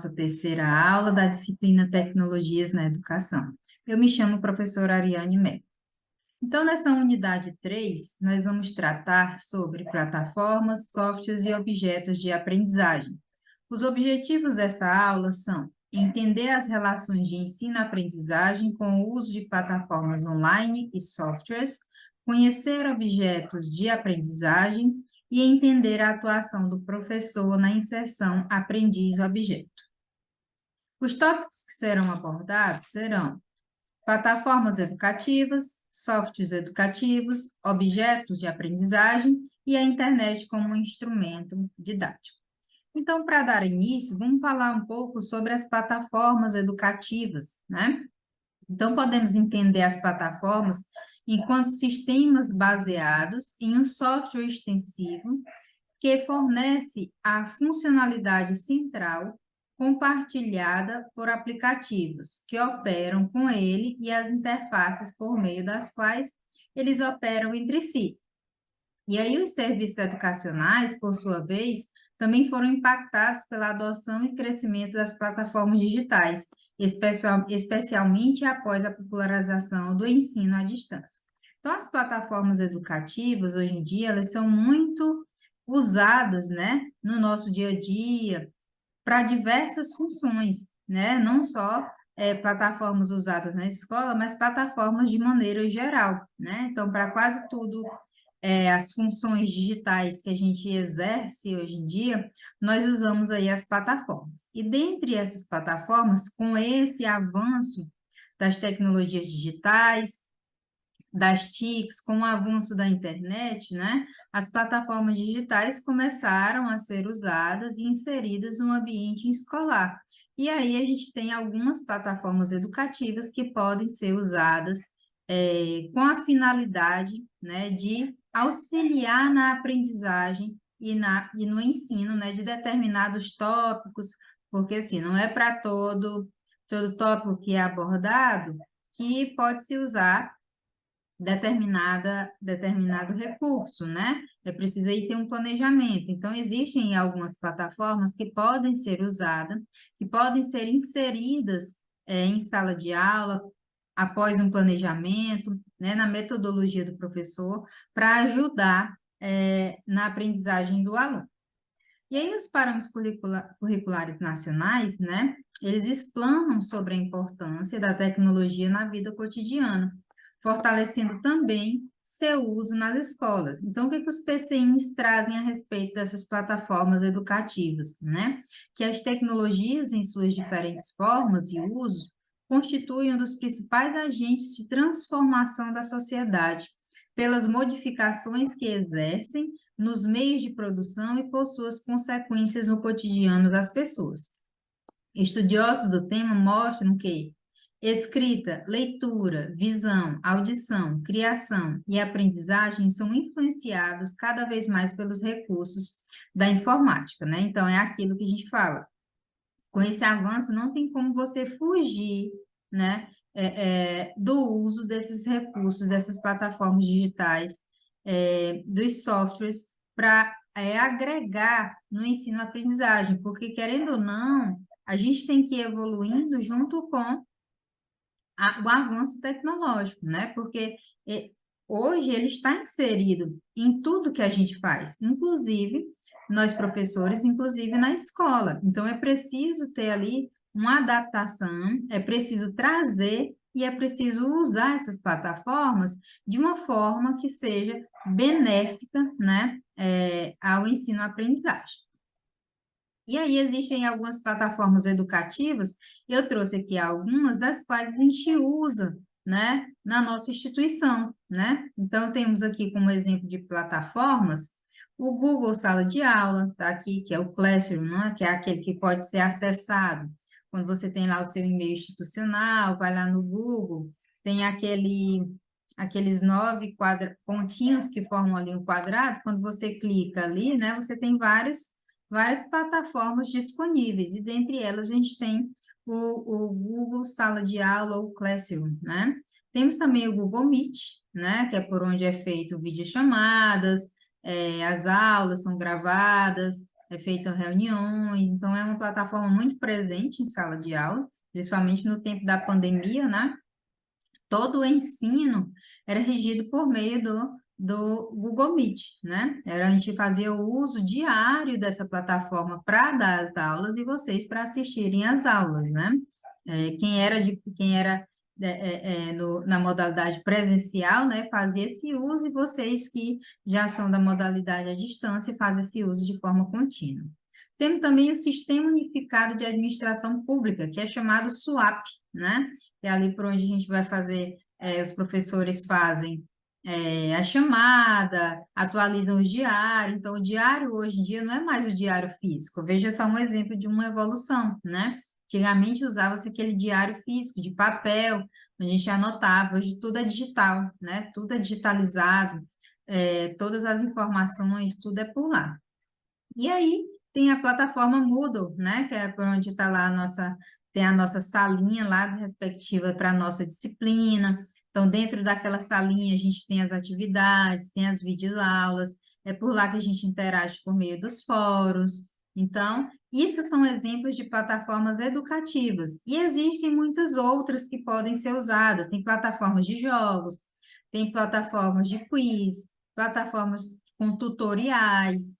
nossa terceira aula da disciplina Tecnologias na Educação. Eu me chamo professora Ariane Mello. Então, nessa unidade 3, nós vamos tratar sobre plataformas, softwares e objetos de aprendizagem. Os objetivos dessa aula são entender as relações de ensino-aprendizagem com o uso de plataformas online e softwares, conhecer objetos de aprendizagem e entender a atuação do professor na inserção aprendiz-objeto. Os tópicos que serão abordados serão plataformas educativas, softwares educativos, objetos de aprendizagem e a internet como instrumento didático. Então, para dar início, vamos falar um pouco sobre as plataformas educativas, né? Então, podemos entender as plataformas enquanto sistemas baseados em um software extensivo que fornece a funcionalidade central compartilhada por aplicativos que operam com ele e as interfaces por meio das quais eles operam entre si. E aí os serviços educacionais, por sua vez, também foram impactados pela adoção e crescimento das plataformas digitais, especialmente após a popularização do ensino à distância. Então, as plataformas educativas, hoje em dia, elas são muito usadas, né, no nosso dia a dia, para diversas funções, né, não só plataformas usadas na escola, mas plataformas de maneira geral, né, então, para quase tudo as funções digitais que a gente exerce hoje em dia, nós usamos aí as plataformas. E dentre essas plataformas, com esse avanço das tecnologias digitais, das TICs, com o avanço da internet, né, as plataformas digitais começaram a ser usadas e inseridas no ambiente escolar. E aí a gente tem algumas plataformas educativas que podem ser usadas com a finalidade, né, de auxiliar na aprendizagem e no ensino, né, de determinados tópicos, porque assim, não é para todo tópico que é abordado que pode-se usar determinado recurso, né? É preciso aí ter um planejamento. Então, existem algumas plataformas que podem ser usadas, que podem ser inseridas em sala de aula, após um planejamento, né, na metodologia do professor, para ajudar na aprendizagem do aluno. E aí, os parâmetros curriculares nacionais, né, eles explanam sobre a importância da tecnologia na vida cotidiana, fortalecendo também seu uso nas escolas. Então, o que os PCIs trazem a respeito dessas plataformas educativas, né? Que as tecnologias, em suas diferentes formas e usos, constituem um dos principais agentes de transformação da sociedade, pelas modificações que exercem nos meios de produção e por suas consequências no cotidiano das pessoas. Estudiosos do tema mostram que escrita, leitura, visão, audição, criação e aprendizagem são influenciados cada vez mais pelos recursos da informática, né? Então, é aquilo que a gente fala. Com esse avanço, não tem como você fugir, né, do uso desses recursos, dessas plataformas digitais, dos softwares, para agregar no ensino-aprendizagem, porque, querendo ou não, a gente tem que ir evoluindo junto com o avanço tecnológico, né? Porque hoje ele está inserido em tudo que a gente faz, inclusive nós professores, inclusive na escola. Então, é preciso ter ali uma adaptação, é preciso trazer e é preciso usar essas plataformas de uma forma que seja benéfica, né, ao ensino-aprendizagem. E aí existem algumas plataformas educativas, eu trouxe aqui algumas das quais a gente usa, né, na nossa instituição, né? Então, temos aqui como exemplo de plataformas o Google Sala de Aula, tá aqui, que é o Classroom, né, que é aquele que pode ser acessado. Quando você tem lá o seu e-mail institucional, vai lá no Google, tem aqueles 9 pontinhos que formam ali um quadrado, quando você clica ali, né, você tem várias plataformas disponíveis, e dentre elas a gente tem o Google Sala de Aula ou Classroom, né? Temos também o Google Meet, né? Que é por onde é feito videochamadas, as aulas são gravadas, é feita reuniões, então é uma plataforma muito presente em sala de aula, principalmente no tempo da pandemia, né? Todo o ensino era regido por meio do Google Meet, né? A gente fazia o uso diário dessa plataforma para dar as aulas e vocês para assistirem às aulas, né? Na modalidade presencial, né, fazia esse uso e vocês que já são da modalidade à distância fazem esse uso de forma contínua. Temos também o Sistema Unificado de Administração Pública, que é chamado SUAP, né? É ali por onde a gente vai fazer, os professores fazem a chamada, atualizam o diário. Então, o diário hoje em dia não é mais o diário físico. Veja só um exemplo de uma evolução, né? Antigamente usava-se aquele diário físico, de papel, onde a gente anotava. Hoje tudo é digital, né? Tudo é digitalizado, todas as informações, tudo é por lá. E aí tem a plataforma Moodle, né? Que é por onde está lá tem a nossa salinha lá respectiva para a nossa disciplina. Então, dentro daquela salinha, a gente tem as atividades, tem as videoaulas, é por lá que a gente interage por meio dos fóruns. Então, isso são exemplos de plataformas educativas. E existem muitas outras que podem ser usadas. Tem plataformas de jogos, tem plataformas de quiz, plataformas com tutoriais.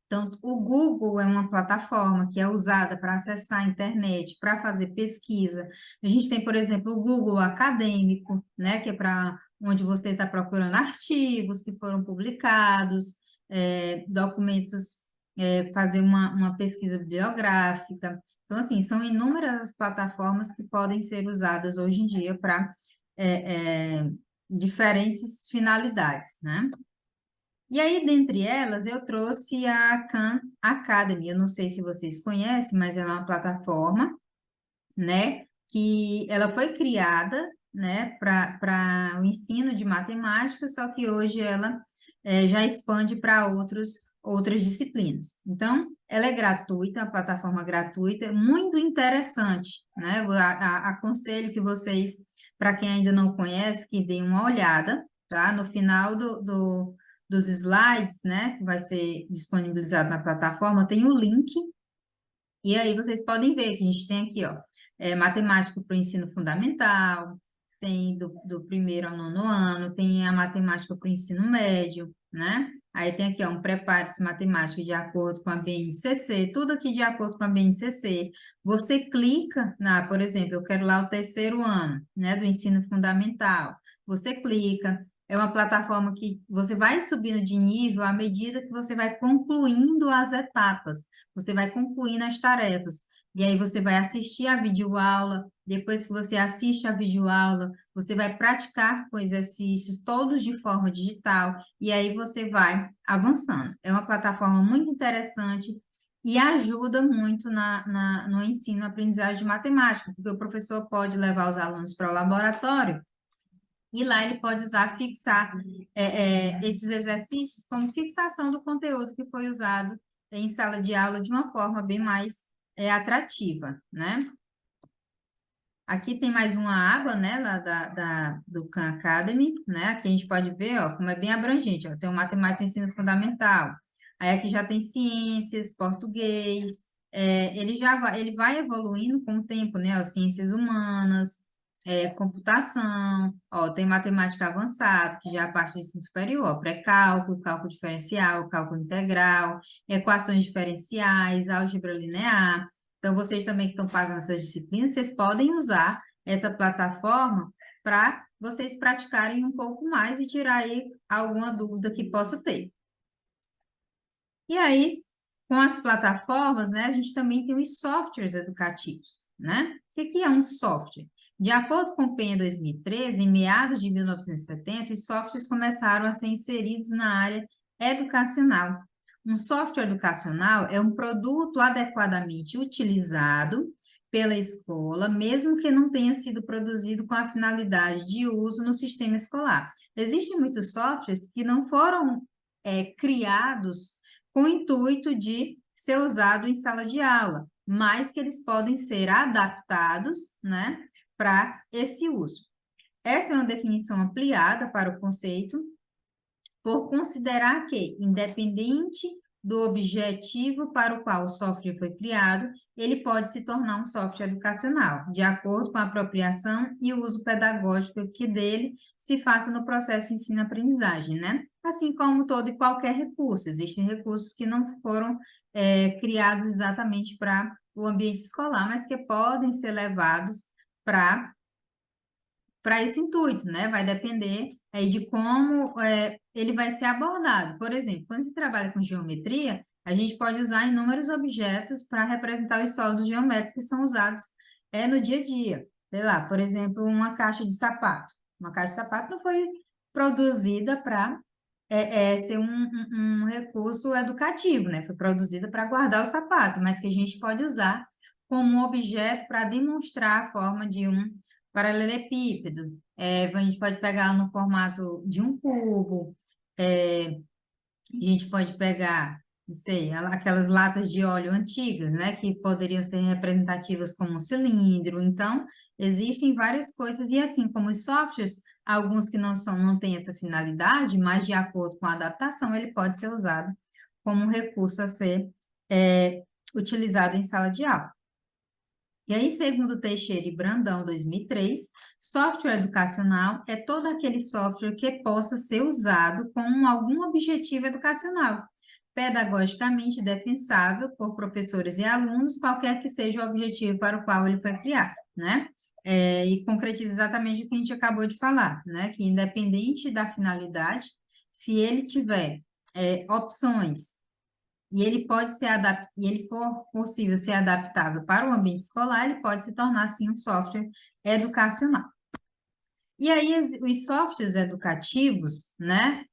Então, o Google é uma plataforma que é usada para acessar a internet, para fazer pesquisa. A gente tem, por exemplo, o Google Acadêmico, né, que é para onde você está procurando artigos que foram publicados, documentos, fazer uma pesquisa bibliográfica. Então, assim, são inúmeras as plataformas que podem ser usadas hoje em dia para diferentes finalidades, né? E aí, dentre elas, eu trouxe a Khan Academy. Eu não sei se vocês conhecem, mas ela é uma plataforma, né, que ela foi criada, né, para o ensino de matemática, só que hoje ela já expande para outras disciplinas. Então, ela é gratuita, uma plataforma gratuita, muito interessante, né? Aconselho que vocês, para quem ainda não conhece, que deem uma olhada, tá? No final dos slides, né, que vai ser disponibilizado na plataforma, tem o link, e aí vocês podem ver que a gente tem aqui, ó, matemática para o ensino fundamental, tem do primeiro ao nono ano, tem a matemática para o ensino médio, né? Aí tem aqui, ó, um prepare-se matemática de acordo com a BNCC, tudo aqui de acordo com a BNCC. Você clica por exemplo, eu quero lá o terceiro ano, né, do ensino fundamental. Você clica, é uma plataforma que você vai subindo de nível à medida que você vai concluindo as etapas, você vai concluindo as tarefas. E aí você vai assistir a videoaula, depois que você assiste a videoaula, você vai praticar com exercícios, todos de forma digital, e aí você vai avançando. É uma plataforma muito interessante e ajuda muito no ensino e aprendizagem de matemática, porque o professor pode levar os alunos para o laboratório e lá ele pode fixar esses exercícios como fixação do conteúdo que foi usado em sala de aula de uma forma bem mais atrativa, né? Aqui tem mais uma aba, né, lá do Khan Academy, né? Aqui a gente pode ver, ó, como é bem abrangente, ó. Tem o matemática e ensino fundamental. Aí aqui já tem ciências, português. Ele vai evoluindo com o tempo, né? Ó, ciências humanas, computação, ó, tem matemática avançada, que já é a parte do ensino superior, ó, pré-cálculo, cálculo diferencial, cálculo integral, equações diferenciais, álgebra linear. Então, vocês também que estão pagando essas disciplinas, vocês podem usar essa plataforma para vocês praticarem um pouco mais e tirar aí alguma dúvida que possa ter. E aí, com as plataformas, né, a gente também tem os softwares educativos, né? O que é um software? De acordo com o PEN 2013, em meados de 1970, os softwares começaram a ser inseridos na área educacional. Um software educacional é um produto adequadamente utilizado pela escola, mesmo que não tenha sido produzido com a finalidade de uso no sistema escolar. Existem muitos softwares que não foram criados com o intuito de ser usado em sala de aula, mas que eles podem ser adaptados, né, para esse uso. Essa é uma definição ampliada para o conceito, por considerar que, independente do objetivo para o qual o software foi criado, ele pode se tornar um software educacional, de acordo com a apropriação e o uso pedagógico que dele se faça no processo de ensino-aprendizagem, né? Assim como todo e qualquer recurso. Existem recursos que não foram criados exatamente para o ambiente escolar, mas que podem ser levados para esse intuito, né? Vai depender aí de como ele vai ser abordado. Por exemplo, quando se trabalha com geometria, a gente pode usar inúmeros objetos para representar os sólidos geométricos que são usados no dia a dia. Sei lá, por exemplo, uma caixa de sapato. Uma caixa de sapato não foi produzida para ser um recurso educativo, né? Foi produzida para guardar o sapato, mas que a gente pode usar como um objeto para demonstrar a forma de um paralelepípedo. A gente pode pegar no formato de um cubo, a gente pode pegar, não sei, aquelas latas de óleo antigas, né, que poderiam ser representativas como um cilindro. Então, existem várias coisas, e assim como os softwares, alguns que não têm essa finalidade, mas de acordo com a adaptação, ele pode ser usado como um recurso a ser utilizado em sala de aula. E aí, segundo Teixeira e Brandão, 2003, software educacional é todo aquele software que possa ser usado com algum objetivo educacional, pedagogicamente defensável por professores e alunos, qualquer que seja o objetivo para o qual ele foi criado, né? E concretiza exatamente o que a gente acabou de falar, né? Que independente da finalidade, se ele tiver opções e ele pode ser e ele for possível ser adaptável para o ambiente escolar, ele pode se tornar, sim, um software educacional. E aí, os softwares educativos, né,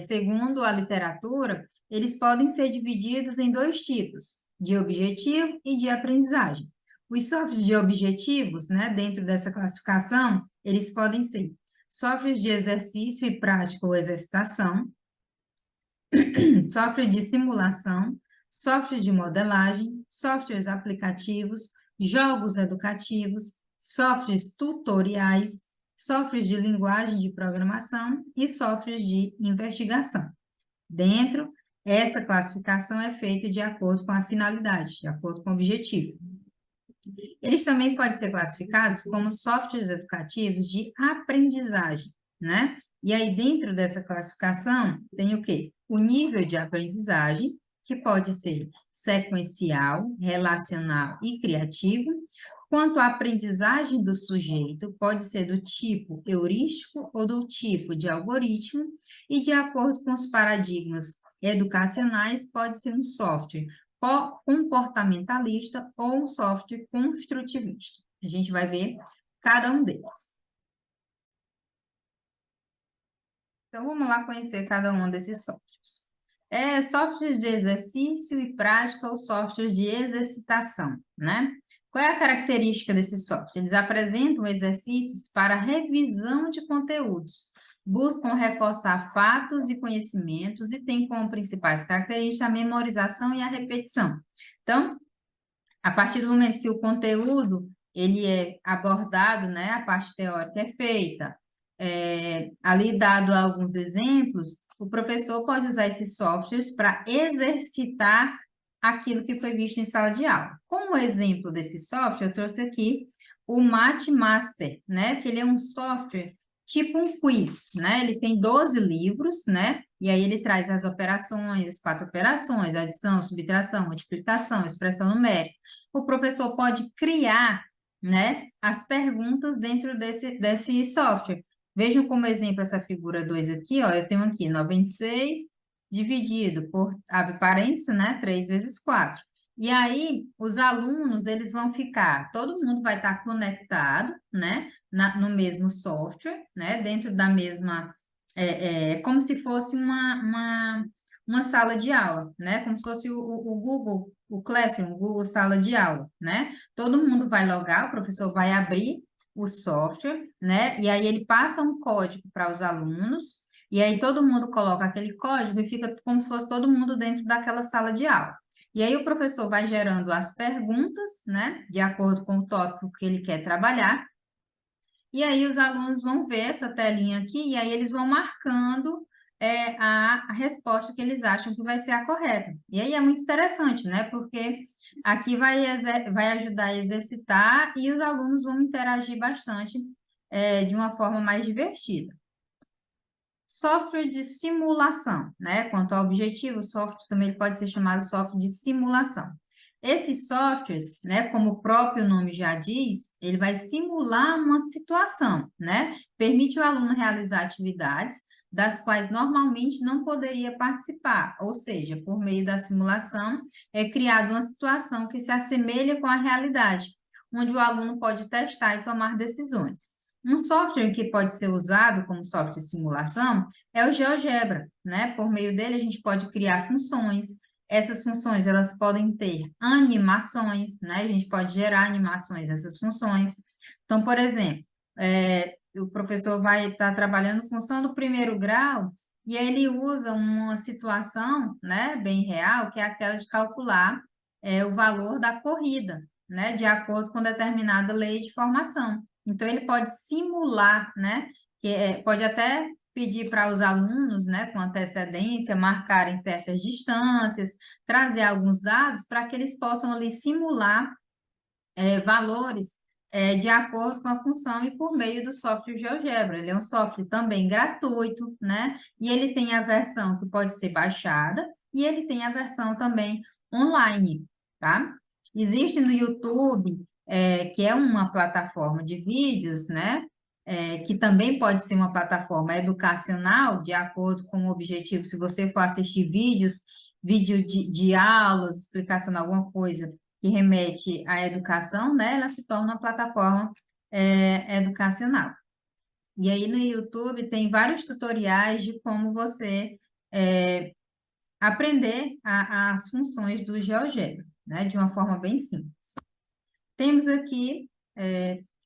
segundo a literatura, eles podem ser divididos em dois tipos, de objetivo e de aprendizagem. Os softwares de objetivos, né, dentro dessa classificação, eles podem ser softwares de exercício e prática ou exercitação, software de simulação, software de modelagem, softwares aplicativos, jogos educativos, softwares tutoriais, softwares de linguagem de programação e softwares de investigação. Dentro, essa classificação é feita de acordo com a finalidade, de acordo com o objetivo. Eles também podem ser classificados como softwares educativos de aprendizagem, né? E aí, dentro dessa classificação, tem o quê? O nível de aprendizagem, que pode ser sequencial, relacional e criativo, quanto à aprendizagem do sujeito, pode ser do tipo heurístico ou do tipo de algoritmo, e de acordo com os paradigmas educacionais, pode ser um software comportamentalista ou um software construtivista. A gente vai ver cada um deles. Então, vamos lá conhecer cada um desses softwares. Software de exercício e prática ou software de exercitação, né? Qual é a característica desse software? Eles apresentam exercícios para revisão de conteúdos, buscam reforçar fatos e conhecimentos e têm como principais características a memorização e a repetição. Então, a partir do momento que o conteúdo ele é abordado, né, a parte teórica é feita, ali dado alguns exemplos, o professor pode usar esses softwares para exercitar aquilo que foi visto em sala de aula. Como exemplo desse software, eu trouxe aqui o MathMaster, né, que ele é um software tipo um quiz, né? Ele tem 12 livros, né? E aí ele traz as operações, as 4 operações, adição, subtração, multiplicação, expressão numérica. O professor pode criar, né, as perguntas dentro desse software. Vejam como exemplo essa figura 2 aqui, ó. Eu tenho aqui 96 dividido por, abre parênteses, né? 3 vezes 4. E aí, os alunos, eles vão ficar, todo mundo vai estar conectado, né? No mesmo software, né? Dentro da mesma, como se fosse uma sala de aula, né? Como se fosse o Google, o Classroom, o Google Sala de Aula, né? Todo mundo vai logar, o professor vai abrir o software, né? E aí ele passa um código para os alunos, e aí todo mundo coloca aquele código e fica como se fosse todo mundo dentro daquela sala de aula. E aí o professor vai gerando as perguntas, né? De acordo com o tópico que ele quer trabalhar. E aí os alunos vão ver essa telinha aqui, e aí eles vão marcando é a resposta que eles acham que vai ser a correta. E aí é muito interessante, né? Porque aqui vai ajudar a exercitar e os alunos vão interagir bastante de uma forma mais divertida. Software de simulação, né? Quanto ao objetivo, o software também ele pode ser chamado software de simulação. Esses softwares, né, como o próprio nome já diz, ele vai simular uma situação, né? Permite o aluno realizar atividades das quais normalmente não poderia participar, ou seja, por meio da simulação é criada uma situação que se assemelha com a realidade, onde o aluno pode testar e tomar decisões. Um software que pode ser usado como software de simulação é o GeoGebra, né? Por meio dele, a gente pode criar funções. Essas funções, elas podem ter animações, né? A gente pode gerar animações nessas funções. Então, por exemplo, o professor vai estar trabalhando função do primeiro grau e aí ele usa uma situação, né, bem real, que é aquela de calcular o valor da corrida, né, de acordo com determinada lei de formação. Então, ele pode simular, né? Pode até pedir para os alunos, né, com antecedência, marcarem certas distâncias, trazer alguns dados para que eles possam ali simular valores de acordo com a função e por meio do software GeoGebra. Ele é um software também gratuito, né? E ele tem a versão que pode ser baixada e ele tem a versão também online, tá? Existe no YouTube, que é uma plataforma de vídeos, né? Que também pode ser uma plataforma educacional, de acordo com o objetivo. Se você for assistir vídeo de aulas, explicação de alguma coisa que remete à educação, né, ela se torna uma plataforma educacional. E aí no YouTube tem vários tutoriais de como você aprender as funções do GeoGebra, né, de uma forma bem simples. Temos aqui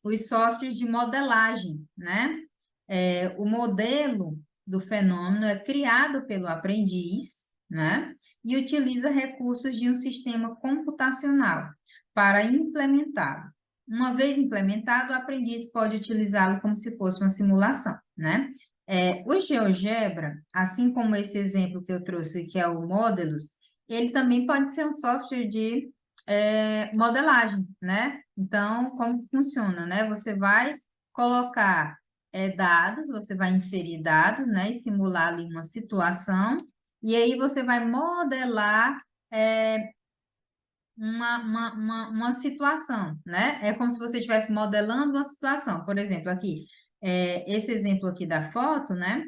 os softwares de modelagem, né? O modelo do fenômeno é criado pelo aprendiz, né? E utiliza recursos de um sistema computacional para implementá-lo. Uma vez implementado, o aprendiz pode utilizá-lo como se fosse uma simulação, né? O GeoGebra, assim como esse exemplo que eu trouxe, que é o Modelus, ele também pode ser um software de modelagem, né? Então, como que funciona, né? Você vai colocar dados, você vai inserir dados, né? E simular ali uma situação, e aí você vai modelar uma situação, né? É como se você estivesse modelando uma situação. Por exemplo, aqui, esse exemplo aqui da foto, né?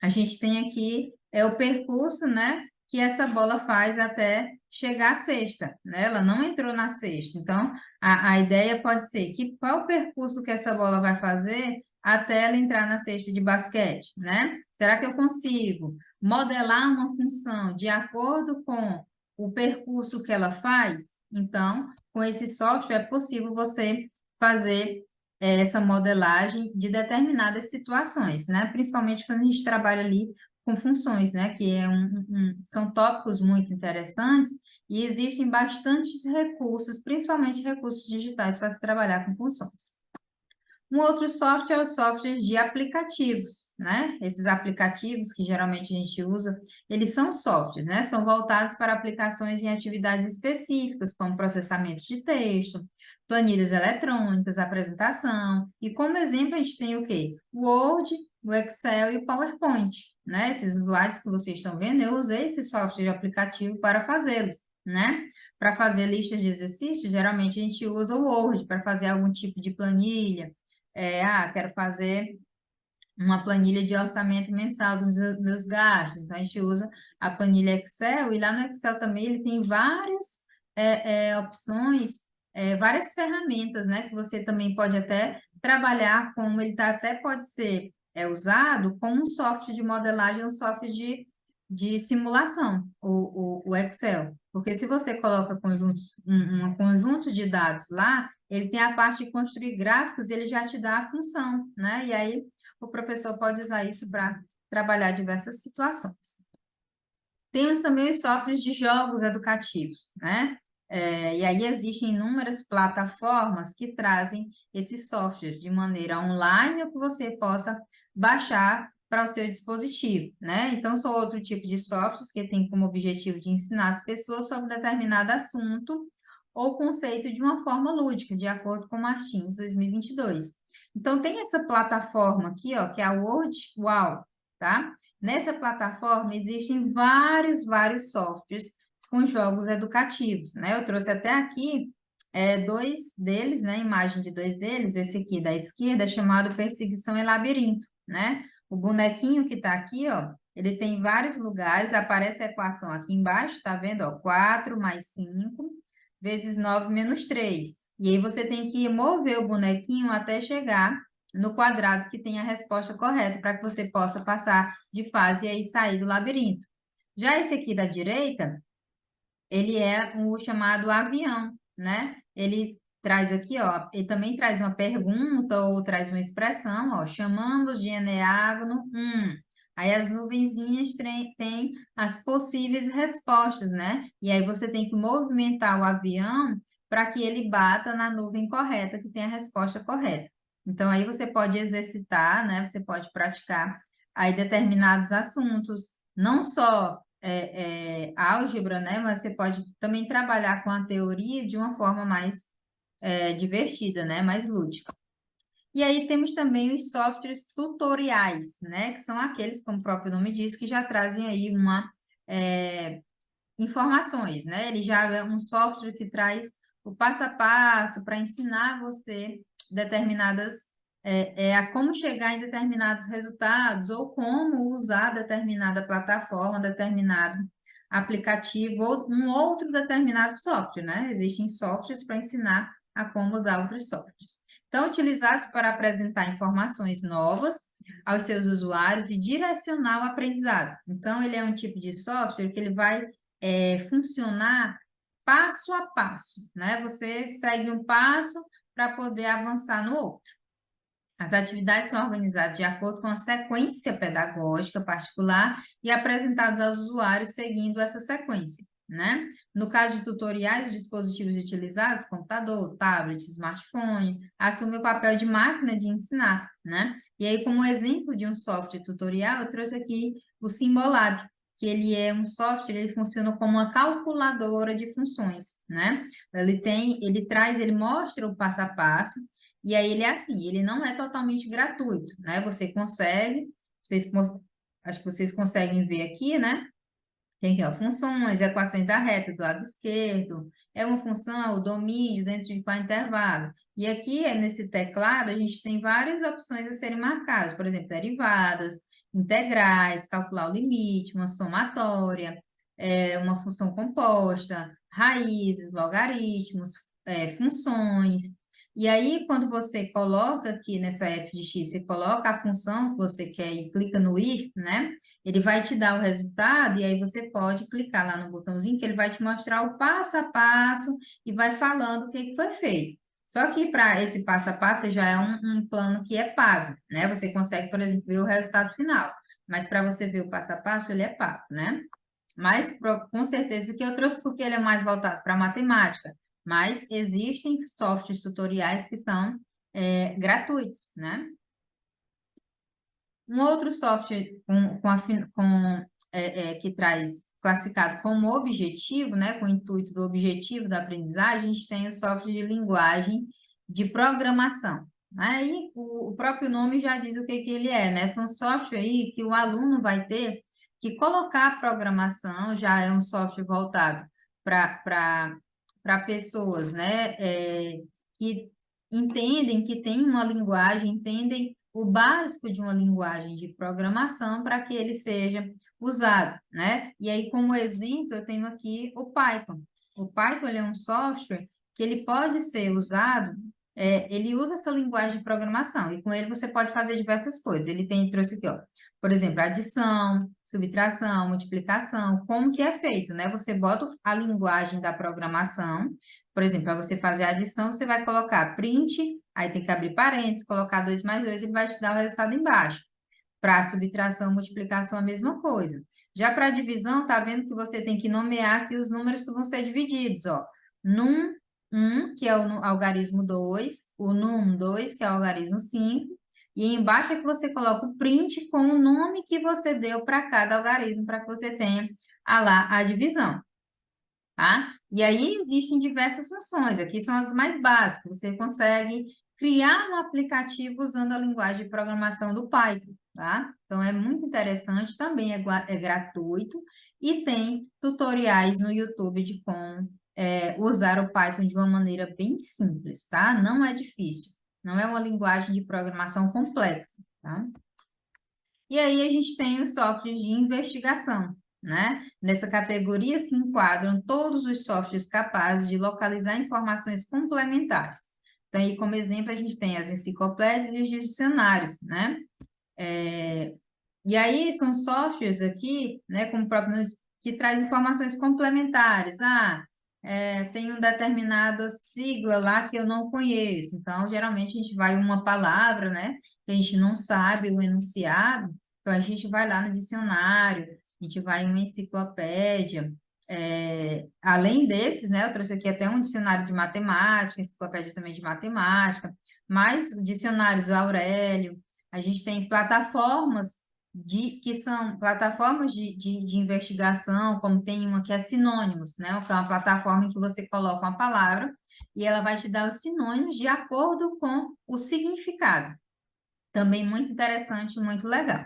A gente tem aqui o percurso, né, que essa bola faz até chegar à cesta, né? Ela não entrou na cesta. Então, a ideia pode ser que qual o percurso que essa bola vai fazer até ela entrar na cesta de basquete, né? Será que eu consigo modelar uma função de acordo com o percurso que ela faz? Então, com esse software é possível você fazer essa modelagem de determinadas situações, né? Principalmente quando a gente trabalha ali com funções, né? Que são tópicos muito interessantes e existem bastantes recursos, principalmente recursos digitais, para se trabalhar com funções. Um outro software é o software de aplicativos, né? Esses aplicativos que geralmente a gente usa, eles são softwares, né? São voltados para aplicações em atividades específicas, como processamento de texto, planilhas eletrônicas, apresentação. E como exemplo, a gente tem o quê? O Word, o Excel e o PowerPoint, né? Esses slides que vocês estão vendo, eu usei esse software de aplicativo para fazê-los, né? Para fazer listas de exercícios, geralmente a gente usa o Word para fazer algum tipo de planilha. Quero fazer uma planilha de orçamento mensal dos meus gastos. Então, a gente usa a planilha Excel, e lá no Excel também ele tem várias opções, várias ferramentas, né? Que você também pode até trabalhar como ele até pode ser usado como um software de modelagem, um software de simulação, o Excel. Porque se você coloca um conjunto de dados lá, ele tem a parte de construir gráficos e ele já te dá a função, né? E aí o professor pode usar isso para trabalhar diversas situações. Temos também os softwares de jogos educativos, né? E aí existem inúmeras plataformas que trazem esses softwares de maneira online ou que você possa baixar para o seu dispositivo, né? Então, são outro tipo de softwares que tem como objetivo de ensinar as pessoas sobre determinado assunto ou conceito de uma forma lúdica, de acordo com Martins 2022. Então, tem essa plataforma aqui, ó, que é a WordWall, tá? Nessa plataforma existem vários softwares com jogos educativos, né? Eu trouxe até aqui dois deles, né? Imagem de dois deles, esse aqui da esquerda é chamado Perseguição e Labirinto, né? O bonequinho que está aqui, ó, ele tem vários lugares, aparece a equação aqui embaixo, tá vendo? Ó, 4 mais 5 vezes 9 menos 3. E aí você tem que mover o bonequinho até chegar no quadrado que tem a resposta correta, para que você possa passar de fase e aí sair do labirinto. Já esse aqui da direita, ele é o chamado avião, né? Ele traz aqui, ó, ele também traz uma pergunta ou traz uma expressão, ó, chamamos de eneágono 1. Aí as nuvenzinhas têm as possíveis respostas, né? E aí você tem que movimentar o avião para que ele bata na nuvem correta, que tem a resposta correta. Então, aí você pode exercitar, né? Você pode praticar aí determinados assuntos, não só álgebra, né? Mas você pode também trabalhar com a teoria de uma forma mais divertida, né? Mais lúdica. E aí temos também os softwares tutoriais, né? Que são aqueles, como o próprio nome diz, que já trazem aí informações, né? Ele já é um software que traz o passo a passo para ensinar você determinadas a como chegar em determinados resultados ou como usar determinada plataforma, determinado aplicativo ou um outro determinado software, né? Existem softwares para ensinar a como usar outros softwares. Então, utilizados para apresentar informações novas aos seus usuários e direcionar o aprendizado. Então, ele é um tipo de software que ele vai funcionar passo a passo, né? Você segue um passo para poder avançar no outro. As atividades são organizadas de acordo com a sequência pedagógica particular e apresentadas aos usuários seguindo essa sequência, né? No caso de tutoriais, os dispositivos utilizados, computador, tablet, smartphone, assumem o papel de máquina de ensinar, né? E aí, como exemplo de um software tutorial, eu trouxe aqui o Symbolab, que ele é um software, ele funciona como uma calculadora de funções, né? Ele mostra o passo a passo, e aí ele é assim, ele não é totalmente gratuito, né? Você consegue, acho que vocês conseguem ver aqui, né? Tem aqui, ó, funções, equações da reta do lado esquerdo, é uma função, o domínio dentro de qual intervalo. E aqui, nesse teclado, a gente tem várias opções a serem marcadas, por exemplo, derivadas, integrais, calcular o limite, uma somatória, uma função composta, raízes, logaritmos, funções. E aí, quando você coloca aqui nessa f de x, você coloca a função que você quer e clica no ir, né? Ele vai te dar o resultado e aí você pode clicar lá no botãozinho que ele vai te mostrar o passo a passo e vai falando o que foi feito. Só que para esse passo a passo já é um plano que é pago, né? Você consegue, por exemplo, ver o resultado final. Mas para você ver o passo a passo, ele é pago, né? Mas com certeza que eu trouxe porque ele é mais voltado para matemática. Mas existem softwares tutoriais que são gratuitos, né? Um outro software que traz classificado como objetivo, né, com o intuito do objetivo da aprendizagem, a gente tem o software de linguagem de programação. Aí o próprio nome já diz o que ele é, né? São software aí que o aluno vai ter que colocar a programação, já é um software voltado para pessoas, né, que entendem que tem uma linguagem, entendem o básico de uma linguagem de programação para que ele seja usado, né? E aí, como exemplo, eu tenho aqui o Python. O Python ele é um software que ele pode ser usado, ele usa essa linguagem de programação, e com ele você pode fazer diversas coisas. Trouxe aqui, ó, por exemplo, adição, subtração, multiplicação, como que é feito, né? Você bota a linguagem da programação, por exemplo, para você fazer a adição, você vai colocar print, aí tem que abrir parênteses, colocar 2 mais 2, ele vai te dar o resultado embaixo. Para subtração, multiplicação, a mesma coisa. Já para divisão, tá vendo que você tem que nomear aqui os números que vão ser divididos, ó. Num 1, que é o algarismo 2, o num 2, que é o algarismo 5, E embaixo é que você coloca o print com o nome que você deu para cada algarismo, para que você tenha lá a divisão, tá? E aí existem diversas funções, aqui são as mais básicas. Você consegue criar um aplicativo usando a linguagem de programação do Python, tá? Então é muito interessante, também é gratuito e tem tutoriais no YouTube de como usar o Python de uma maneira bem simples, tá? Não é difícil, não é uma linguagem de programação complexa, tá? E aí a gente tem os softwares de investigação, né? Nessa categoria se enquadram todos os softwares capazes de localizar informações complementares. Então, aí, como exemplo, a gente tem as enciclopédias e os dicionários, né? E aí são softwares aqui, né, como o próprio nome diz, que traz informações complementares. Tem um determinado sigla lá que eu não conheço. Então, geralmente a gente vai uma palavra, né, que a gente não sabe o enunciado. Então, a gente vai lá no dicionário, a gente vai em uma enciclopédia. Além desses, né, eu trouxe aqui até um dicionário de matemática, enciclopédia também de matemática, mais dicionários Aurélio. A gente tem plataformas que são plataformas de investigação, como tem uma que é Sinônimos, né? Que é uma plataforma em que você coloca uma palavra e ela vai te dar os sinônimos de acordo com o significado. Também muito interessante, muito legal.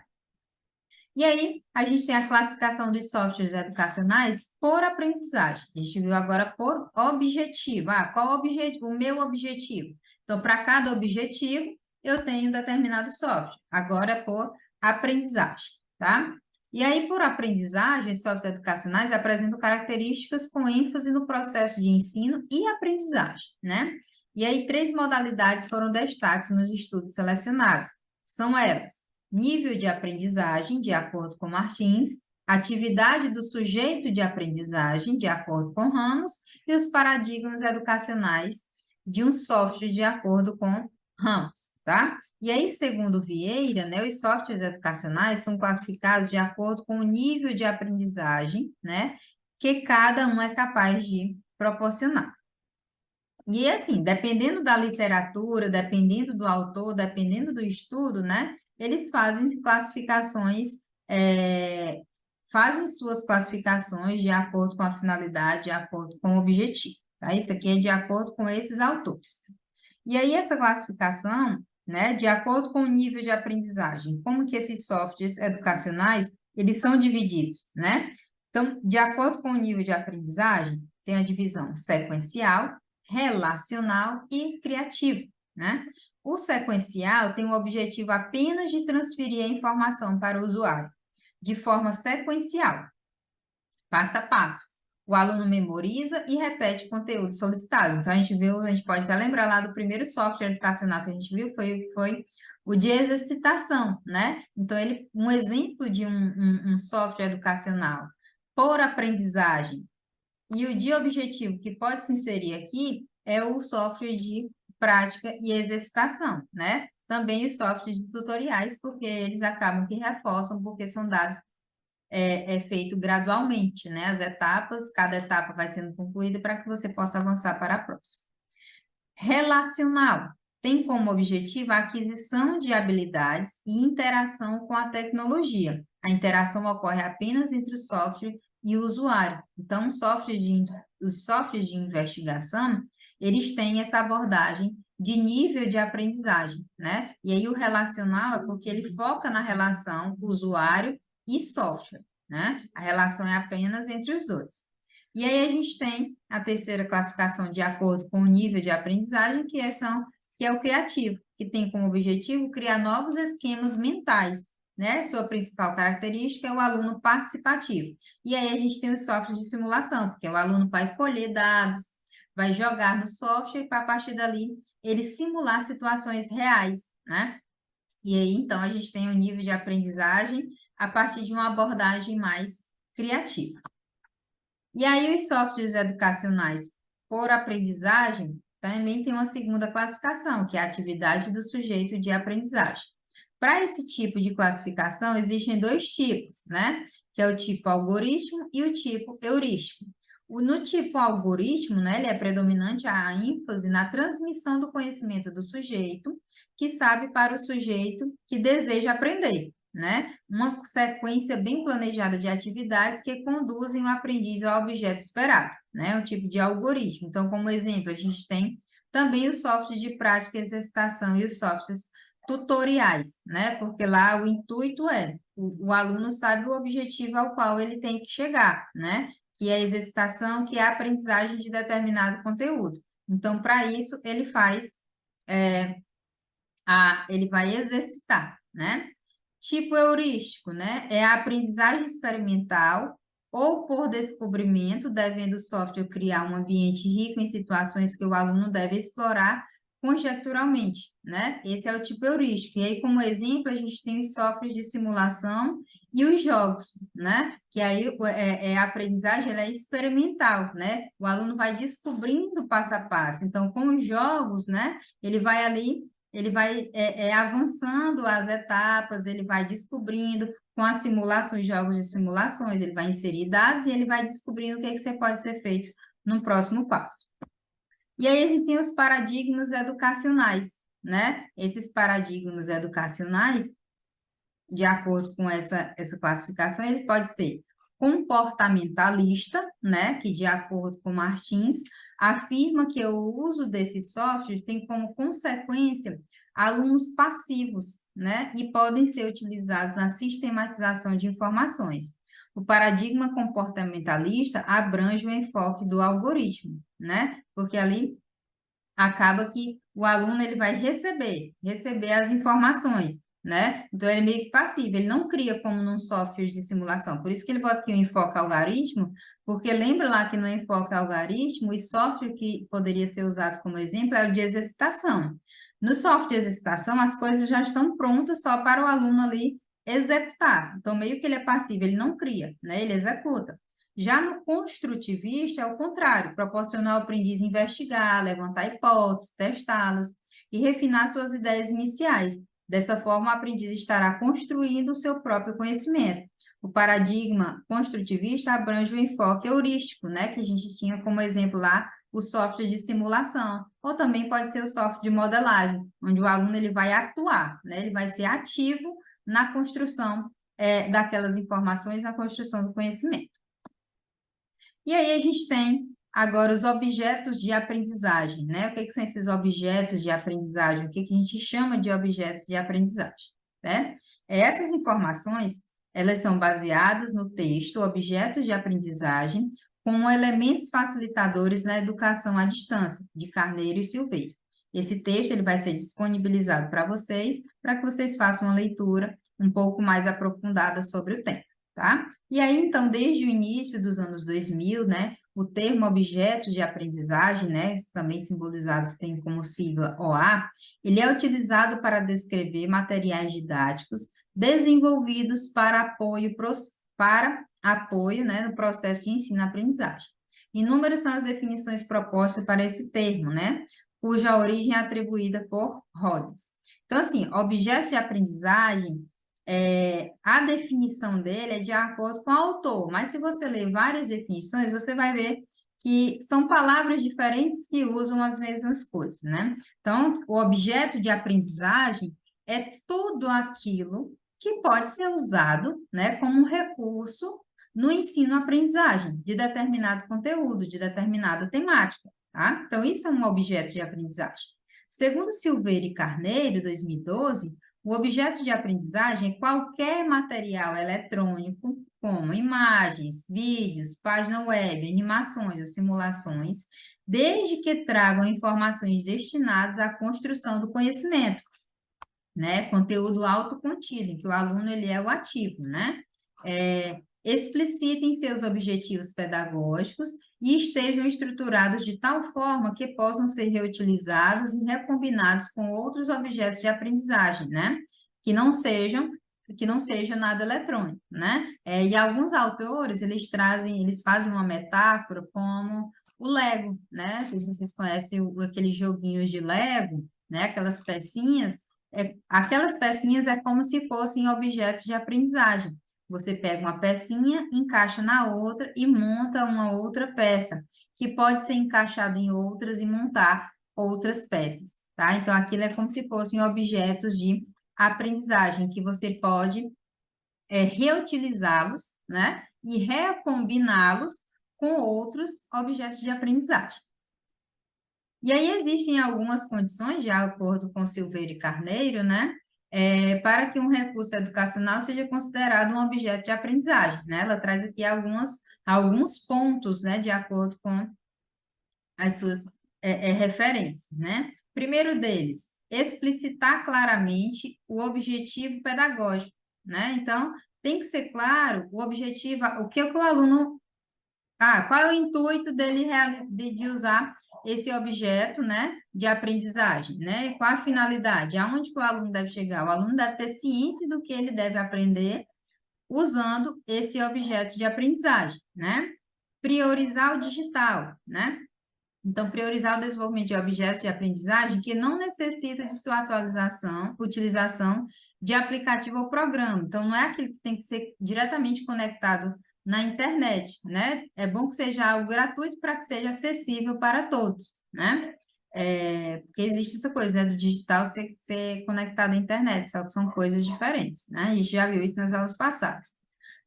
E aí, a gente tem a classificação dos softwares educacionais por aprendizagem. A gente viu agora por objetivo. Qual o meu objetivo? Então, para cada objetivo, eu tenho um determinado software. Agora, por aprendizagem, tá? E aí, por aprendizagem, os softwares educacionais apresentam características com ênfase no processo de ensino e aprendizagem, né? E aí, 3 modalidades foram destaques nos estudos selecionados. São elas: nível de aprendizagem, de acordo com Martins, atividade do sujeito de aprendizagem, de acordo com Ramos, e os paradigmas educacionais de um software, de acordo com Ramos, tá? E aí, segundo Vieira, né, os softwares educacionais são classificados de acordo com o nível de aprendizagem, né, que cada um é capaz de proporcionar. E assim, dependendo da literatura, dependendo do autor, dependendo do estudo, né, eles fazem suas classificações de acordo com a finalidade, de acordo com o objetivo, tá? Isso aqui é de acordo com esses autores. E aí, essa classificação, né, de acordo com o nível de aprendizagem, como que esses softwares educacionais, eles são divididos, né? Então, de acordo com o nível de aprendizagem, tem a divisão sequencial, relacional e criativo, né? O sequencial tem o objetivo apenas de transferir a informação para o usuário, de forma sequencial, passo a passo. O aluno memoriza e repete conteúdos solicitados. Então, a gente pode até lembrar lá do primeiro software educacional que a gente viu, foi o de exercitação, né? Então, um exemplo de um software educacional por aprendizagem e o de objetivo que pode se inserir aqui é o software de prática e exercitação, né? Também os softwares de tutoriais, porque eles acabam que reforçam, porque são dados feito gradualmente, né? As etapas, cada etapa vai sendo concluída para que você possa avançar para a próxima. Relacional tem como objetivo a aquisição de habilidades e interação com a tecnologia. A interação ocorre apenas entre o software e o usuário. Então, os softwares de investigação, eles têm essa abordagem de nível de aprendizagem, né? E aí o relacional é porque ele foca na relação usuário e software, né? A relação é apenas entre os dois. E aí a gente tem a terceira classificação de acordo com o nível de aprendizagem, que é o criativo, que tem como objetivo criar novos esquemas mentais, né? Sua principal característica é o aluno participativo. E aí a gente tem os softwares de simulação, porque o aluno vai colher dados, vai jogar no software para, a partir dali, ele simular situações reais, né? E aí, então, a gente tem o nível de aprendizagem a partir de uma abordagem mais criativa. E aí, os softwares educacionais por aprendizagem também tem uma segunda classificação, que é a atividade do sujeito de aprendizagem. Para esse tipo de classificação, existem 2 tipos, né? Que é o tipo algoritmo e o tipo heurístico. No tipo algoritmo, né, ele é predominante a ênfase na transmissão do conhecimento do sujeito, que sabe para o sujeito que deseja aprender, né? Uma sequência bem planejada de atividades que conduzem o aprendiz ao objeto esperado, né? O tipo de algoritmo. Então, como exemplo, a gente tem também os softwares de prática e exercitação e os softwares tutoriais, né? Porque lá o intuito é o aluno sabe o objetivo ao qual ele tem que chegar, né? Que é a exercitação, que é a aprendizagem de determinado conteúdo. Então, para isso, ele faz, ele vai exercitar, né? Tipo heurístico, né? É a aprendizagem experimental ou por descobrimento, devendo o software criar um ambiente rico em situações que o aluno deve explorar conjecturalmente, né? Esse é o tipo heurístico. E aí, como exemplo, a gente tem os softwares de simulação e os jogos, né? Que aí a aprendizagem ela é experimental, né? O aluno vai descobrindo passo a passo. Então, com os jogos, né? Ele vai avançando as etapas, ele vai descobrindo com as simulações, jogos de simulações, ele vai inserir dados e ele vai descobrindo o que, é que você pode ser feito no próximo passo. E aí a gente tem os paradigmas educacionais, né? Esses paradigmas educacionais, de acordo com essa classificação, ele pode ser comportamentalista, né? Que de acordo com Martins, afirma que o uso desses softwares tem como consequência alunos passivos, né? E podem ser utilizados na sistematização de informações. O paradigma comportamentalista abrange o enfoque do algoritmo, né? Porque ali acaba que o aluno ele vai receber as informações, né? Então ele é meio que passivo, ele não cria como num software de simulação. Por isso que ele bota aqui o enfoque algoritmo, porque lembra lá que no enfoque algoritmo, o software que poderia ser usado como exemplo é o de exercitação. No software de exercitação, as coisas já estão prontas só para o aluno ali executar. Então, meio que ele é passivo, ele não cria, né? Ele executa. Já no construtivista, é o contrário, proporcionar ao aprendiz investigar, levantar hipóteses, testá-las e refinar suas ideias iniciais. Dessa forma, o aprendiz estará construindo o seu próprio conhecimento. O paradigma construtivista abrange o enfoque heurístico, né, que a gente tinha como exemplo lá o software de simulação, ou também pode ser o software de modelagem, onde o aluno ele vai atuar, né, ele vai ser ativo na construção daquelas informações, na construção do conhecimento. E aí a gente tem agora os objetos de aprendizagem, né? O que são esses objetos de aprendizagem? O que a gente chama de objetos de aprendizagem, né? Essas informações, elas são baseadas no texto, objetos de aprendizagem, como elementos facilitadores na educação à distância, de Carneiro e Silveira. Esse texto ele vai ser disponibilizado para que vocês façam uma leitura um pouco mais aprofundada sobre o tema. Tá? E aí, então, desde o início dos anos 2000, né, o termo objeto de aprendizagem, né, também simbolizados tem como sigla OA, ele é utilizado para descrever materiais didáticos desenvolvidos para apoio, né, no processo de ensino-aprendizagem. Inúmeras são as definições propostas para esse termo, né, cuja origem é atribuída por Rhodes. Então, assim, objetos de aprendizagem a definição dele é de acordo com o autor, mas se você ler várias definições, você vai ver que são palavras diferentes que usam as mesmas coisas, né? Então, o objeto de aprendizagem é tudo aquilo que pode ser usado, né, como um recurso no ensino-aprendizagem de determinado conteúdo, de determinada temática, tá? Então, isso é um objeto de aprendizagem. Segundo Silveira e Carneiro, 2012, o objeto de aprendizagem é qualquer material eletrônico, como imagens, vídeos, página web, animações ou simulações, desde que tragam informações destinadas à construção do conhecimento, né? Conteúdo autocontido, em que o aluno ele é o ativo, né? Explicitem seus objetivos pedagógicos e estejam estruturados de tal forma que possam ser reutilizados e recombinados com outros objetos de aprendizagem, né? Que não seja nada eletrônico, né? E alguns autores, eles fazem uma metáfora como o Lego, né? Não sei se vocês conhecem aqueles joguinhos de Lego, né? Aquelas pecinhas é como se fossem objetos de aprendizagem. Você pega uma pecinha, encaixa na outra e monta uma outra peça, que pode ser encaixada em outras e montar outras peças, tá? Então, aquilo é como se fossem objetos de aprendizagem, que você pode reutilizá-los, né? E recombiná-los com outros objetos de aprendizagem. E aí existem algumas condições, de acordo com Silveira e Carneiro, né? Para que um recurso educacional seja considerado um objeto de aprendizagem, né? Ela traz aqui alguns pontos, né? De acordo com as suas referências, né? Primeiro deles, explicitar claramente o objetivo pedagógico, né? Então, tem que ser claro o objetivo, o que o aluno... qual é o intuito dele de usar esse objeto, né, de aprendizagem, né? Qual a finalidade? Aonde que o aluno deve chegar? O aluno deve ter ciência do que ele deve aprender usando esse objeto de aprendizagem, né? Priorizar o digital, né? Então, priorizar o desenvolvimento de objetos de aprendizagem que não necessita de sua atualização, utilização de aplicativo ou programa. Então, não é aquilo que tem que ser diretamente conectado na internet, né? É bom que seja algo gratuito para que seja acessível para todos, né? Porque existe essa coisa, né, do digital ser conectado à internet, só que são coisas diferentes, né? A gente já viu isso nas aulas passadas.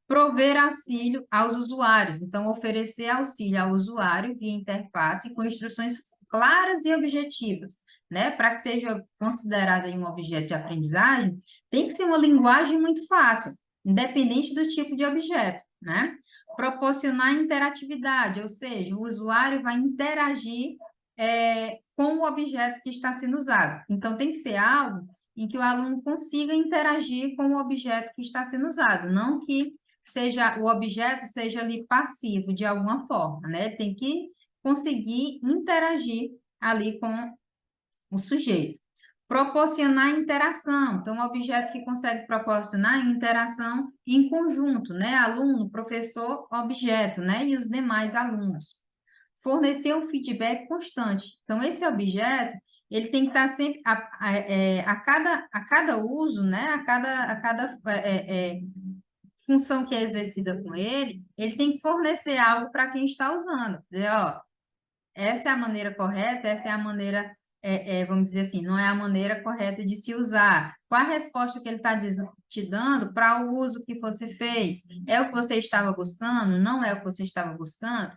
Prover auxílio aos usuários, então oferecer auxílio ao usuário via interface com instruções claras e objetivas, né? Para que seja considerado aí um objeto de aprendizagem, tem que ser uma linguagem muito fácil, independente do tipo de objeto, né? Proporcionar interatividade, ou seja, o usuário vai interagir com o objeto que está sendo usado. Então, tem que ser algo em que o aluno consiga interagir com o objeto que está sendo usado, não que o objeto seja ali passivo de alguma forma, né? Tem que conseguir interagir ali com o sujeito. Proporcionar interação, então, um objeto que consegue proporcionar interação em conjunto, né? Aluno, professor, objeto, né? E os demais alunos. Fornecer um feedback constante. Então, esse objeto, ele tem que estar sempre, a cada uso, né? A cada função que é exercida com ele, ele tem que fornecer algo para quem está usando. Dizer, ó, essa é a maneira correta, essa é a maneira, vamos dizer assim, não é a maneira correta de se usar. Qual a resposta que ele está te dando para o uso que você fez? É o que você estava buscando? Não é o que você estava buscando?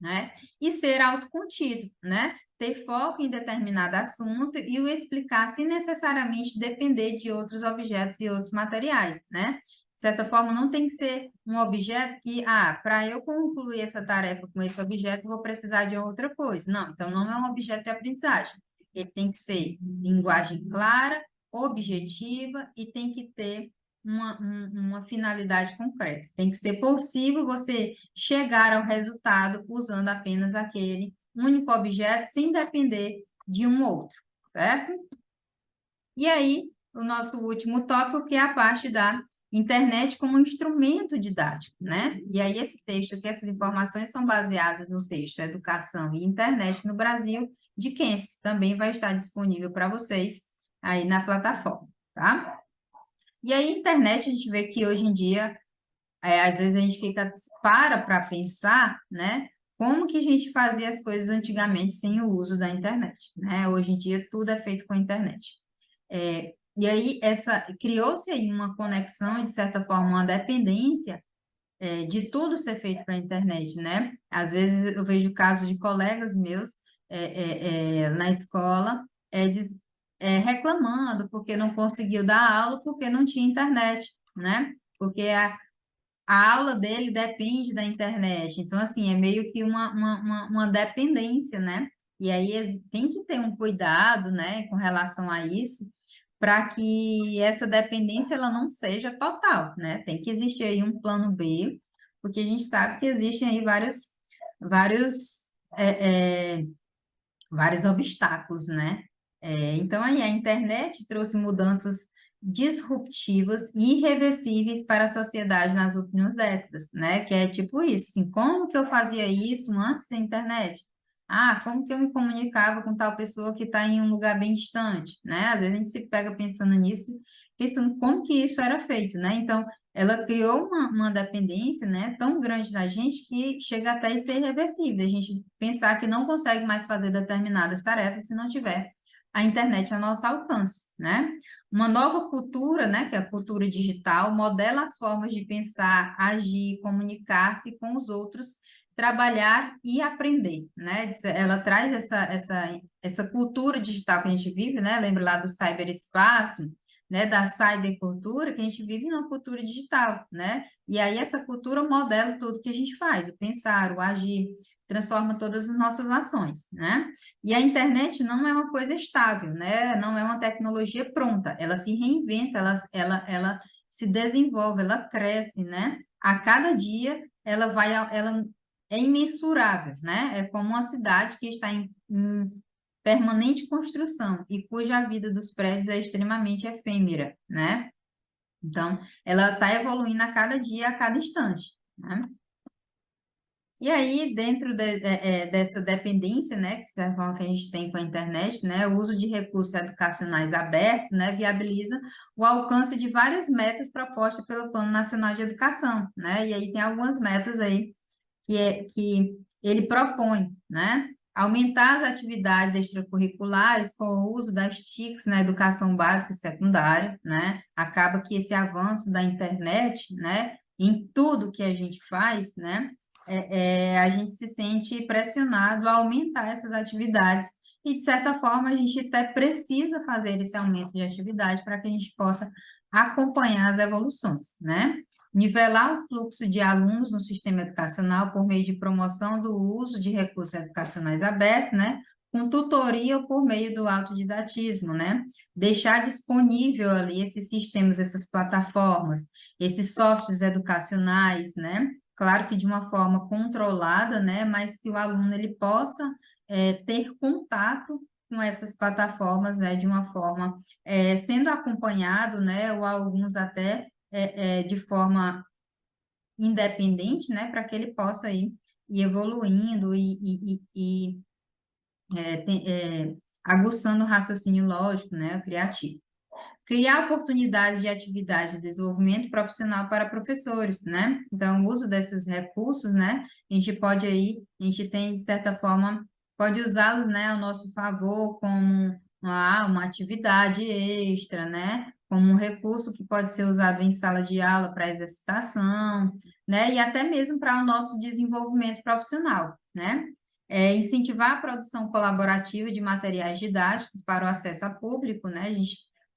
Né? E ser autocontido, né? Ter foco em determinado assunto e o explicar sem necessariamente depender de outros objetos e outros materiais, né? De certa forma, não tem que ser um objeto que, para eu concluir essa tarefa com esse objeto, eu vou precisar de outra coisa. Não, então não é um objeto de aprendizagem. Ele tem que ser linguagem clara, objetiva e tem que ter uma finalidade concreta. Tem que ser possível você chegar ao resultado usando apenas aquele único objeto, sem depender de um outro, certo? E aí, o nosso último tópico, que é a parte da internet como instrumento didático, né? E aí, esse texto, que essas informações são baseadas no texto Educação e Internet no Brasil, de Keynes, que também vai estar disponível para vocês aí na plataforma, tá? E aí, a internet, a gente vê que hoje em dia, às vezes a gente para pensar, né? Como que a gente fazia as coisas antigamente sem o uso da internet, né? Hoje em dia, tudo é feito com a internet. E aí, criou-se aí uma conexão, de certa forma, uma dependência, de tudo ser feito pela internet, né? Às vezes eu vejo casos de colegas meus na escola reclamando porque não conseguiu dar aula porque não tinha internet, né? Porque a aula dele depende da internet. Então, assim, é meio que uma dependência, né? E aí tem que ter um cuidado, né, com relação a isso, para que essa dependência ela não seja total, né? Tem que existir aí um plano B, porque a gente sabe que existem aí vários, vários obstáculos, né? Então, aí a internet trouxe mudanças disruptivas e irreversíveis para a sociedade nas últimas décadas, né? Que é tipo isso, assim, como que eu fazia isso antes da internet? Como que eu me comunicava com tal pessoa que está em um lugar bem distante, né? Às vezes a gente se pega pensando nisso, pensando como que isso era feito, né? Então, ela criou uma dependência, né, tão grande da gente que chega até a ser irreversível. A gente pensar que não consegue mais fazer determinadas tarefas se não tiver a internet a nosso alcance, né? Uma nova cultura, né, que é a cultura digital, modela as formas de pensar, agir, comunicar-se com os outros, trabalhar e aprender, né? Ela traz essa cultura digital que a gente vive, né? Lembra lá do cyberespaço, né? Da cybercultura, que a gente vive numa cultura digital, né? E aí essa cultura modela tudo que a gente faz, o pensar, o agir, transforma todas as nossas ações, né? E a internet não é uma coisa estável, né? Não é uma tecnologia pronta. Ela se reinventa, ela se desenvolve, ela cresce, né? A cada dia ela é imensurável, né? É como uma cidade que está em permanente construção e cuja vida dos prédios é extremamente efêmera, né? Então, ela está evoluindo a cada dia, a cada instante, né? E aí, dentro dessa dependência, né, que certa forma que a gente tem com a internet, né, o uso de recursos educacionais abertos, né, viabiliza o alcance de várias metas propostas pelo Plano Nacional de Educação, né, e aí tem algumas metas aí que ele propõe, né, aumentar as atividades extracurriculares com o uso das TICs na educação básica e secundária, né, acaba que esse avanço da internet, né, em tudo que a gente faz, né, a gente se sente pressionado a aumentar essas atividades e, de certa forma, a gente até precisa fazer esse aumento de atividade para que a gente possa acompanhar as evoluções, né? Nivelar o fluxo de alunos no sistema educacional por meio de promoção do uso de recursos educacionais abertos, né? Com tutoria ou por meio do autodidatismo, né? Deixar disponível ali esses sistemas, essas plataformas, esses softwares educacionais, né? Claro que de uma forma controlada, né? Mas que o aluno ele possa ter contato com essas plataformas, né? De uma forma sendo acompanhado, né? Ou alguns até de forma independente, né? Para que ele possa ir evoluindo aguçando o raciocínio lógico, né? O criativo. Criar oportunidades de atividades de desenvolvimento profissional para professores, né? Então, o uso desses recursos, né? A gente tem, de certa forma, pode usá-los, né, ao nosso favor como uma atividade extra, né? Como um recurso que pode ser usado em sala de aula para exercitação, né? E até mesmo para o nosso desenvolvimento profissional, né? Incentivar a produção colaborativa de materiais didáticos para o acesso a público, né?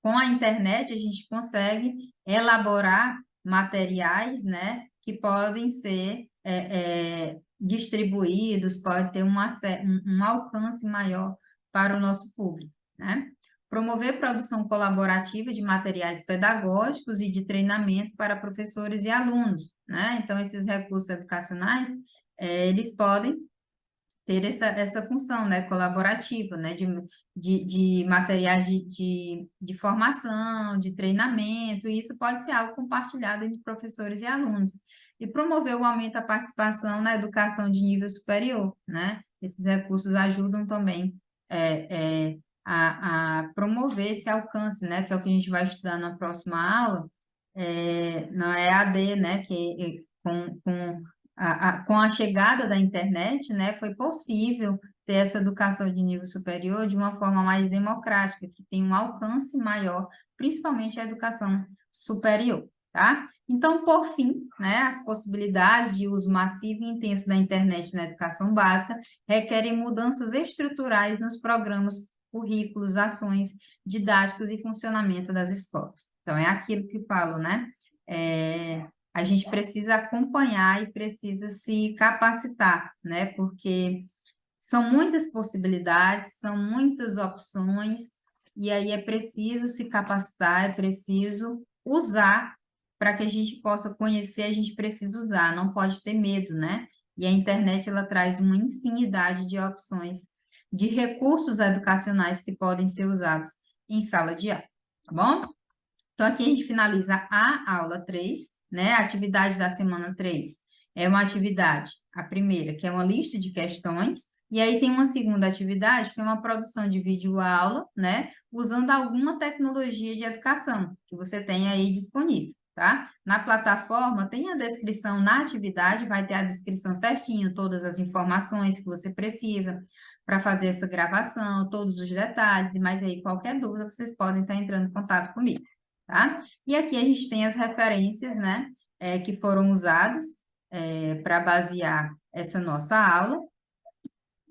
Com a internet, a gente consegue elaborar materiais, né, que podem ser distribuídos, pode ter um alcance maior para o nosso público, né? Promover produção colaborativa de materiais pedagógicos e de treinamento para professores e alunos, né? Então, esses recursos educacionais, eles podem ter essa função, né, colaborativa, né, de materiais de formação, de treinamento, e isso pode ser algo compartilhado entre professores e alunos. E promover o aumento da participação na educação de nível superior, né? Esses recursos ajudam também a promover esse alcance, né, que é o que a gente vai estudar na próxima aula, na EAD, né, que com a chegada da internet, né, foi possível ter essa educação de nível superior de uma forma mais democrática, que tem um alcance maior, principalmente a educação superior, tá? Então, por fim, né, as possibilidades de uso massivo e intenso da internet na educação básica requerem mudanças estruturais nos programas, currículos, ações didáticas e funcionamento das escolas. Então, é aquilo que falo, né? A gente precisa acompanhar e precisa se capacitar, né? Porque são muitas possibilidades, são muitas opções, e aí é preciso se capacitar, é preciso usar para que a gente possa conhecer, a gente precisa usar, não pode ter medo, né? E a internet, ela traz uma infinidade de opções, de recursos educacionais que podem ser usados em sala de aula, tá bom? Então, aqui a gente finaliza a aula 3, né? A atividade da semana 3 é uma atividade, a primeira, que é uma lista de questões, e aí tem uma segunda atividade, que é uma produção de vídeo-aula, né? Usando alguma tecnologia de educação que você tem aí disponível, tá? Na plataforma tem a descrição na atividade, vai ter a descrição certinho, todas as informações que você precisa para fazer essa gravação, todos os detalhes, mas aí qualquer dúvida vocês podem estar entrando em contato comigo, tá? E aqui a gente tem as referências, né, que foram usadas para basear essa nossa aula.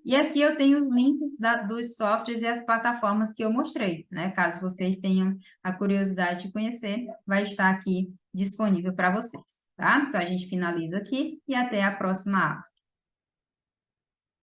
E aqui eu tenho os links dos softwares e as plataformas que eu mostrei, né? Caso vocês tenham a curiosidade de conhecer, vai estar aqui disponível para vocês, tá? Então, a gente finaliza aqui e até a próxima aula.